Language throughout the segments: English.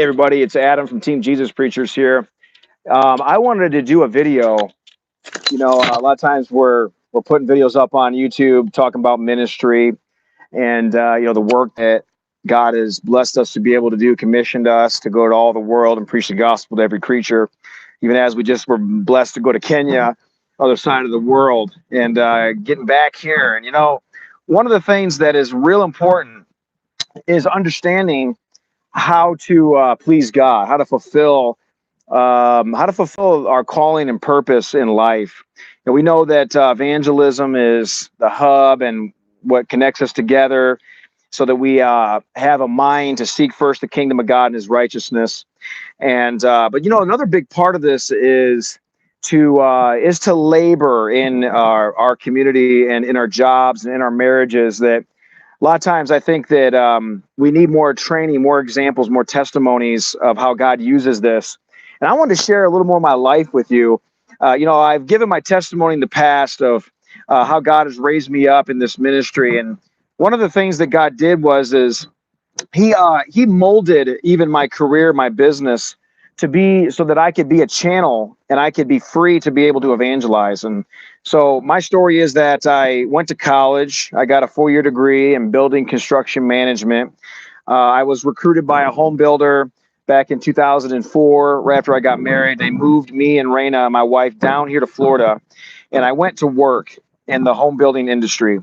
Hey everybody, it's Adam from Team Jesus Preachers here. I wanted to do a video. A lot of times we're putting videos up on YouTube talking about ministry and the work that God has blessed us to be able to do, commissioned us to go to all the world and preach the gospel to every creature. Even as we just were blessed to go to Kenya, other side of the world, and getting back here. And one of the things that is real important is understanding how to please God, how to fulfill our calling and purpose in life. And we know that evangelism is the hub and what connects us together, so that we have a mind to seek first the kingdom of God and His righteousness. And but another big part of this is to labor in our community and in our jobs and in our marriages. That a lot of times I think that we need more training, more examples, more testimonies of how God uses this. And I wanted to share a little more of my life with you. I've given my testimony in the past of how God has raised me up in this ministry. And one of the things that God did is he molded even my career, my business, to be so that I could be a channel and I could be free to be able to evangelize. And so my story is that I went to college. I got a 4-year degree in building construction management. I was recruited by a home builder back in 2004. Right after I got married, they moved me and Raina, my wife, down here to Florida, and I went to work in the home building industry.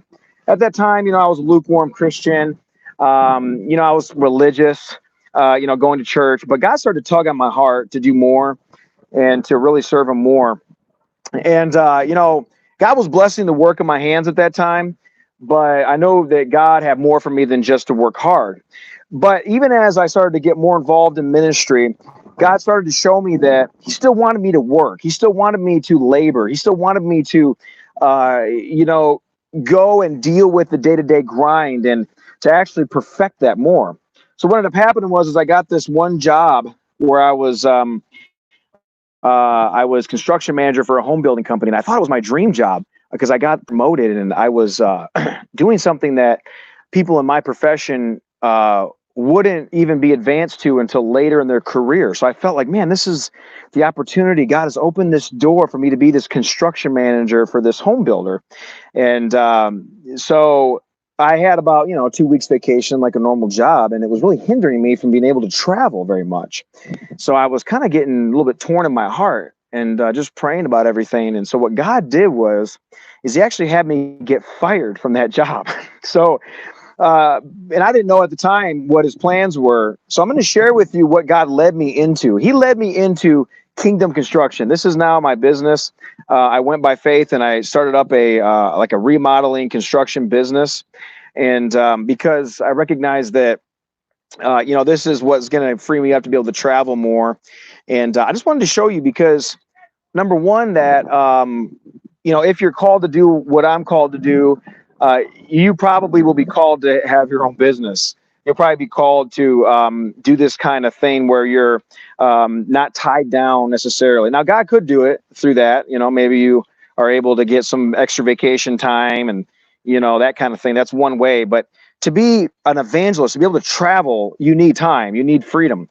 At that time, I was a lukewarm Christian. I was religious, going to church, but God started to tug on my heart to do more and to really serve Him more. And, God was blessing the work of my hands at that time, but I know that God had more for me than just to work hard. But even as I started to get more involved in ministry, God started to show me that He still wanted me to work. He still wanted me to labor. He still wanted me to, go and deal with the day-to-day grind and to actually perfect that more. So what ended up happening was I got this one job where I was construction manager for a home building company, and I thought it was my dream job because I got promoted and I was doing something that people in my profession wouldn't even be advanced to until later in their career. So I felt like, man, this is the opportunity. God has opened this door for me to be this construction manager for this home builder. And so I had about, 2 weeks vacation, like a normal job, and it was really hindering me from being able to travel very much. So I was kind of getting a little bit torn in my heart and just praying about everything. And so what God did is He actually had me get fired from that job. So, and I didn't know at the time what His plans were. So I'm going to share with you what God led me into. He led me into kingdom construction. This is now my business. I went by faith and I started up a remodeling construction business. And because I recognized that, this is what's going to free me up to be able to travel more. And I just wanted to show you because, number one, that, if you're called to do what I'm called to do, you probably will be called to have your own business. You'll probably be called to do this kind of thing where you're not tied down necessarily. Now, God could do it through that. Maybe you are able to get some extra vacation time and, that kind of thing. That's one way. But to be an evangelist, to be able to travel, you need time. You need freedom.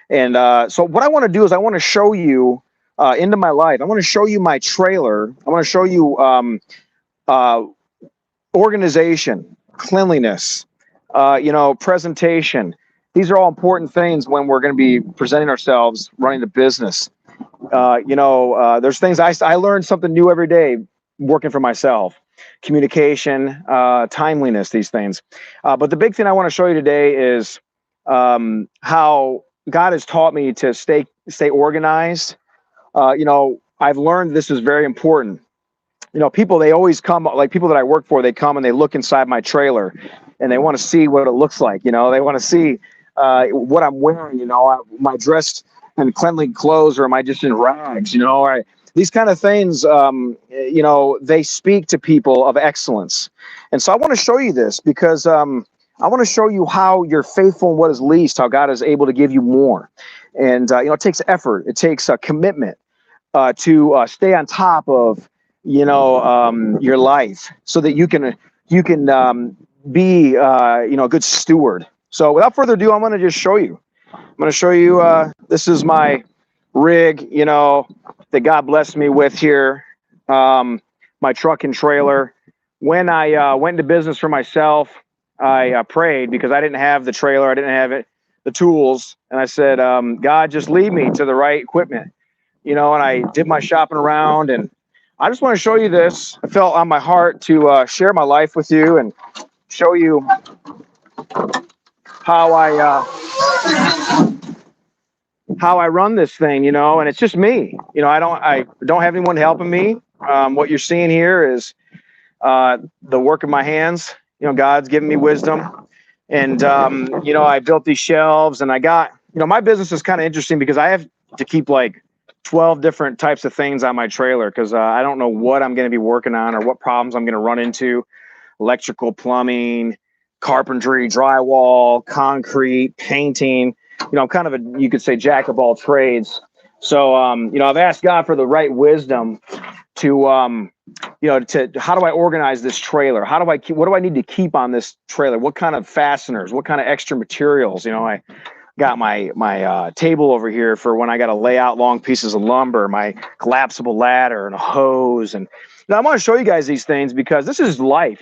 And so what I want to do is I want to show you into my life. I want to show you my trailer. I want to show you organization, cleanliness, presentation. These are all important things when we're going to be presenting ourselves, running the business. There's things I learn something new every day working for myself. Communication, timeliness, these things. But the big thing I want to show you today is how God has taught me to stay organized. I've learned this is very important. People, they always come, like people that I work for, they come and they look inside my trailer and they want to see what it looks like. They want to see what I'm wearing, am I dressed in cleanly clothes or am I just in rags, these kind of things, they speak to people of excellence. And so I want to show you this because I want to show you how you're faithful in what is least, how God is able to give you more. And, it takes effort. It takes a commitment to stay on top of your life so that you can be a good steward. So without further ado, I'm going to just show you. going to show you, this is my rig, that God blessed me with here. My truck and trailer. When I went into business for myself, I prayed because I didn't have the trailer. I didn't have the tools. And I said, God, just lead me to the right equipment, and I did my shopping around, and I just want to show you this. I felt on my heart to share my life with you and show you how I run this thing, and it's just me. I don't have anyone helping me. What you're seeing here is the work of my hands. God's given me wisdom, and I built these shelves, and I got, my business is kind of interesting because I have to keep like 12 different types of things on my trailer because I don't know what I'm going to be working on or what problems I'm going to run into. Electrical, plumbing, carpentry, drywall, concrete, painting. I'm kind of you could say, jack of all trades. So, I've asked God for the right wisdom to, how do I organize this trailer? What do I need to keep on this trailer? What kind of fasteners? What kind of extra materials? I got my table over here for when I got to lay out long pieces of lumber, my collapsible ladder and a hose. And I want to show you guys these things because this is life.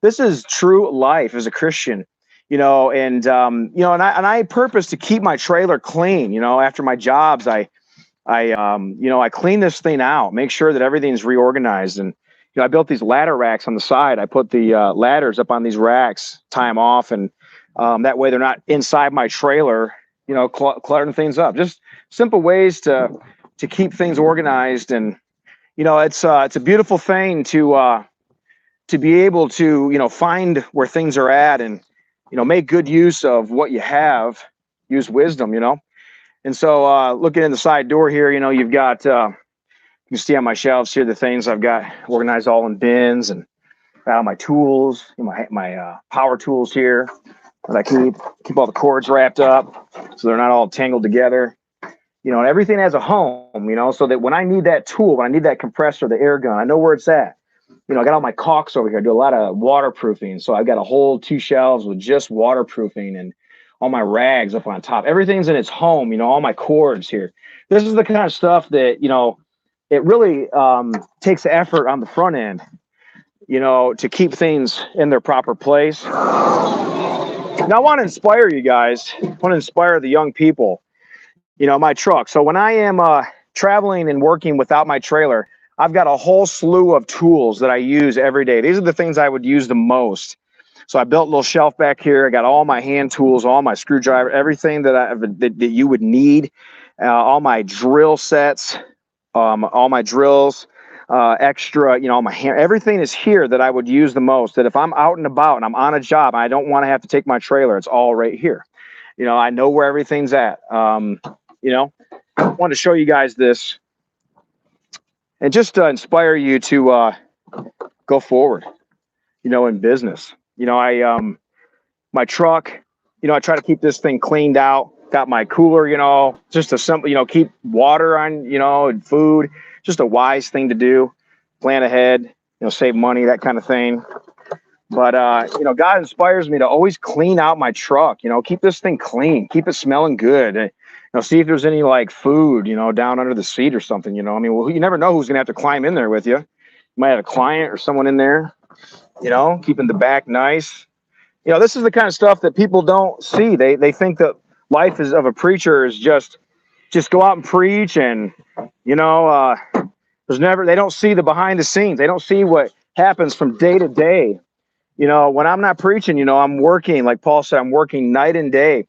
This is true life as a Christian. And I purpose to keep my trailer clean. After my jobs, I clean this thing out, make sure that everything's reorganized. And I built these ladder racks on the side. I put the ladders up on these racks, tie them off, and that way they're not inside my trailer, cluttering things up. Just simple ways to keep things organized. And it's a beautiful thing to be able to find where things are at and make good use of what you have. Use wisdom, And so looking in the side door here, you've got you can see on my shelves here the things I've got organized all in bins, and got all my tools, my power tools here that I keep all the cords wrapped up so they're not all tangled together. And everything has a home, so that when I need that tool, when I need that compressor, the air gun, I know where it's at. I got all my caulks over here. I do a lot of waterproofing. So I've got a whole 2 shelves with just waterproofing and all my rags up on top. Everything's in its home, all my cords here. This is the kind of stuff that, it really takes effort on the front end, to keep things in their proper place. Now, I want to inspire you guys. I want to inspire the young people, my truck. So when I am traveling and working without my trailer, I've got a whole slew of tools that I use every day. These are the things I would use the most. So I built a little shelf back here. I got all my hand tools, all my screwdriver, everything that you would need, all my drill sets, all my drills, extra, all my hand, everything is here that I would use the most. That if I'm out and about and I'm on a job, and I don't want to have to take my trailer, it's all right here. I know where everything's at. I want to show you guys this and just to inspire you to go forward, in business. My truck, I try to keep this thing cleaned out. Got my cooler, just a simple, keep water on, and food. Just a wise thing to do. Plan ahead, save money, that kind of thing. But, God inspires me to always clean out my truck, keep this thing clean, keep it smelling good. See if there's any like food, down under the seat or something, well, you never know who's going to have to climb in there with you. You might have a client or someone in there, keeping the back nice. This is the kind of stuff that people don't see. They think that life of a preacher is just go out and preach and, they don't see the behind the scenes. They don't see what happens from day to day. When I'm not preaching, I'm working, like Paul said, I'm working night and day,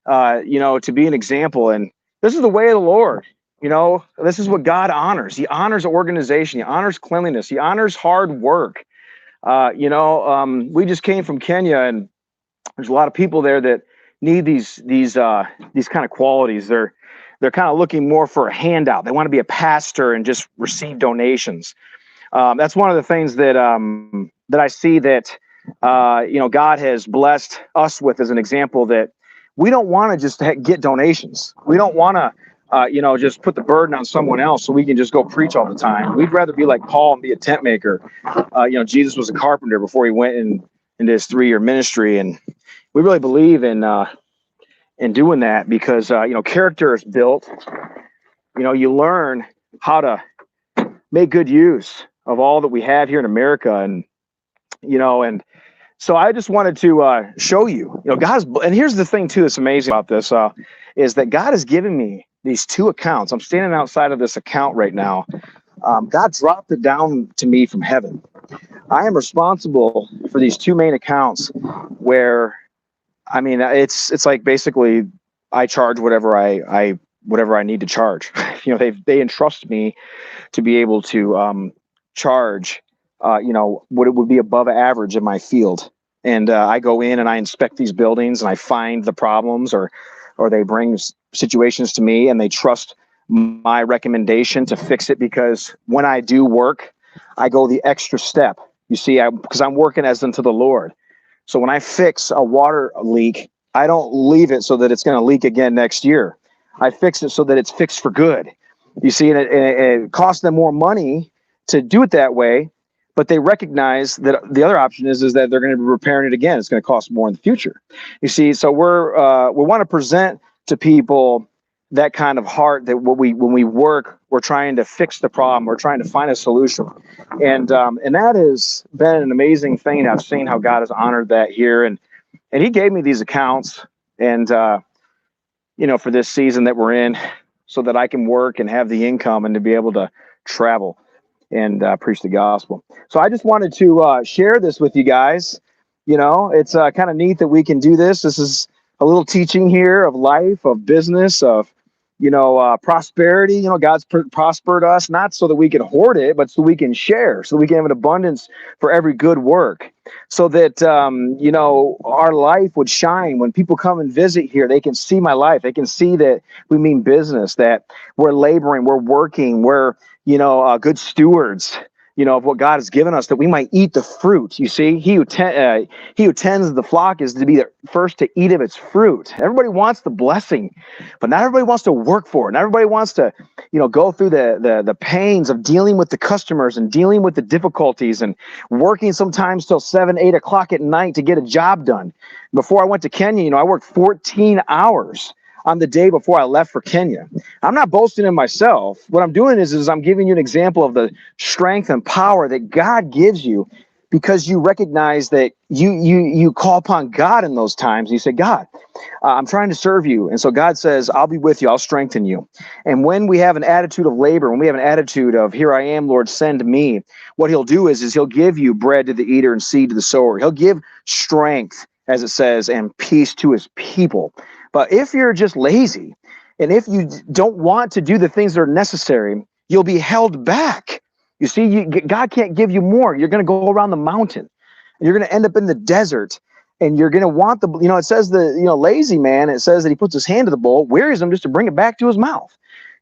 to be an example. And this is the way of the Lord. This is what God honors. He honors organization. He honors cleanliness. He honors hard work. We just came from Kenya, and there's a lot of people there that need these kind of qualities. They're kind of looking more for a handout. They want to be a pastor and just receive donations. That's one of the things that I see that God has blessed us with as an example, that we don't want to just get donations. We don't want to just put the burden on someone else so we can just go preach all the time. We'd rather be like Paul and be a tent maker. Jesus was a carpenter before he went into his 3-year ministry, and we really believe in in doing that because, character is built. You learn how to make good use of all that we have here in America. And so I just wanted to show you, and here's the thing too that's amazing about this is that God has given me these two accounts. I'm standing outside of this account right now. God dropped it down to me from heaven. I am responsible for these two main accounts where, it's like basically I charge whatever I need to charge. They entrust me to be able to charge, what it would be above average in my field. And I go in and I inspect these buildings and I find the problems, or they bring situations to me and they trust my recommendation to fix it, because when I do work, I go the extra step. You see, because I'm working as unto the Lord. So when I fix a water leak, I don't leave it so that it's going to leak again next year. I fix it so that it's fixed for good. You see, and it costs them more money to do it that way, but they recognize that the other option is that they're going to be repairing it again. It's going to cost more in the future. You see, so we want to present to people that kind of heart that when we work, we're trying to fix the problem. We're trying to find a solution. And that has been an amazing thing. I've seen how God has honored that here. And he gave me these accounts and, for this season that we're in, so that I can work and have the income and to be able to travel and preach the gospel. So I just wanted to share this with you guys. It's kind of neat that we can do this. This is a little teaching here of life, of business, of prosperity. God's prospered us, not so that we can hoard it, but so we can share, so we can have an abundance for every good work, so that, our life would shine. When people come and visit here, they can see my life. They can see that we mean business, that we're laboring, we're working, we're, good stewards, of what God has given us, that we might eat the fruit. You see, he who tends the flock is to be the first to eat of its fruit. Everybody wants the blessing, but not everybody wants to work for it. Not everybody wants to, go through the pains of dealing with the customers and dealing with the difficulties and working sometimes till 7, 8 o'clock at night to get a job done. Before I went to Kenya, I worked 14 hours on the day before I left for Kenya. I'm not boasting in myself. What I'm doing is I'm giving you an example of the strength and power that God gives you, because you recognize that you call upon God in those times. You say, God, I'm trying to serve you. And so God says, I'll be with you. I'll strengthen you. And when we have an attitude of labor, when we have an attitude of, here I am, Lord, send me, what he'll do is he'll give you bread to the eater and seed to the sower. He'll give strength, as it says, and peace to his people. But if you're just lazy, and if you don't want to do the things that are necessary, you'll be held back. You see, God can't give you more. You're going to go around the mountain. You're going to end up in the desert, and you're going to want it says lazy man, it says that he puts his hand to the bowl, wearies him just to bring it back to his mouth.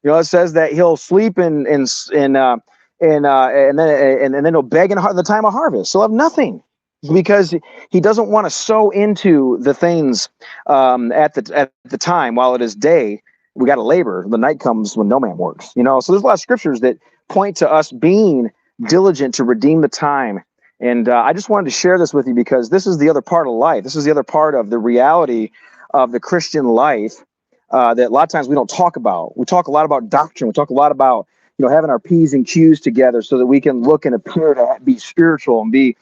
It says that he'll sleep and then he'll beg in the time of harvest. He'll have nothing, because he doesn't want to sow into the things at the time while it is day. We got to labor. The night comes when no man works. So there's a lot of scriptures that point to us being diligent to redeem the time. And I just wanted to share this with you, because this is the other part of life. This is the other part of the reality of the Christian life that a lot of times we don't talk about. We talk a lot about doctrine. We talk a lot about having our P's and Q's together so that we can look and appear to be spiritual and be,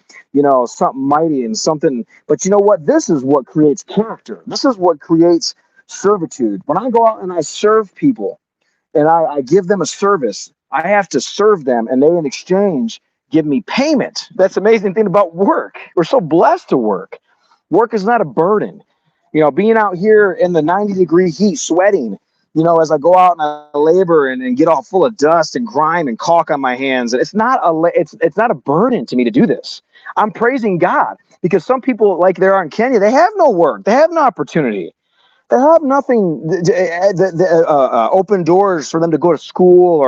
something mighty and something. But you know what? This is what creates character. This is what creates servitude. When I go out and I serve people and I give them a service, I have to serve them, and they in exchange give me payment. That's the amazing thing about work. We're so blessed to work. Work is not a burden. Being out here in the 90-degree heat, sweating, as I go out and I labor and get all full of dust and grime and caulk on my hands, it's not a burden to me to do this. I'm praising God, because some people, like there are in Kenya, they have no work, they have no opportunity, they have nothing, open doors for them to go to school,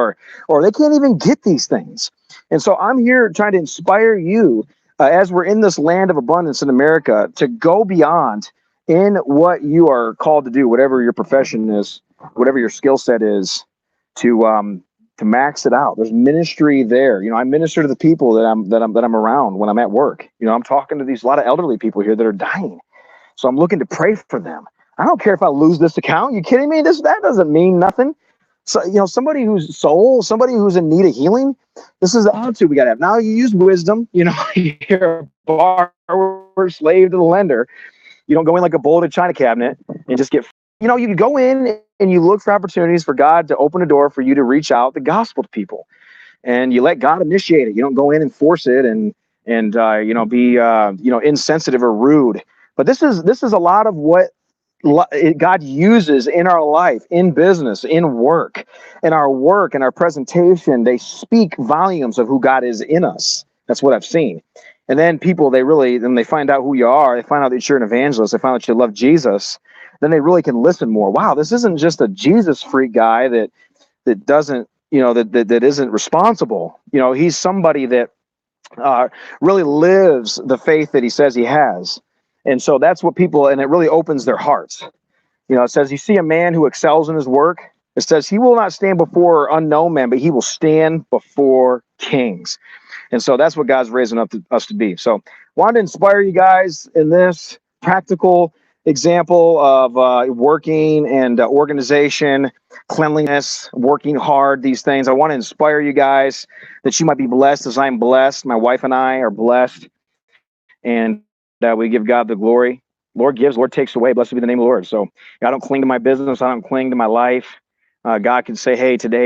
or they can't even get these things. And so I'm here trying to inspire you, as we're in this land of abundance in America, to go beyond in what you are called to do, whatever your profession is, whatever your skill set is, to max it out. There's ministry there. I minister to the people that I'm around when I'm at work. I'm talking to a lot of elderly people here that are dying. So I'm looking to pray for them. I don't care if I lose this account. You kidding me? That doesn't mean nothing. So, somebody who's somebody who's in need of healing, this is the attitude we got to have. Now you use wisdom. You're a borrower, slave to the lender. You don't go in like a bull to a china cabinet and just get, you go in and you look for opportunities for God to open a door for you to reach out the gospel to people, and you let God initiate it. You don't go in and force it and be insensitive or rude. But this is a lot of what God uses in our life, in business, in work, in our presentation. They speak volumes of who God is in us. That's what I've seen. And then people, then they find out who you are. They find out that you're an evangelist. They find out you love Jesus. Then they really can listen more. Wow, this isn't just a Jesus freak guy that doesn't, that isn't responsible. He's somebody that really lives the faith that he says he has. And so that's what and it really opens their hearts. It says, you see a man who excels in his work. It says he will not stand before unknown men, but he will stand before kings. And so that's what God's raising us to be. So wanted to inspire you guys in this practical example of working and organization, cleanliness, working hard, these things. I want to inspire you guys that you might be blessed as I'm blessed. My wife and I are blessed. And we give God the glory. Lord gives, Lord takes away. Blessed be the name of the Lord. So I don't cling to my business. I don't cling to my life. God can say, hey, today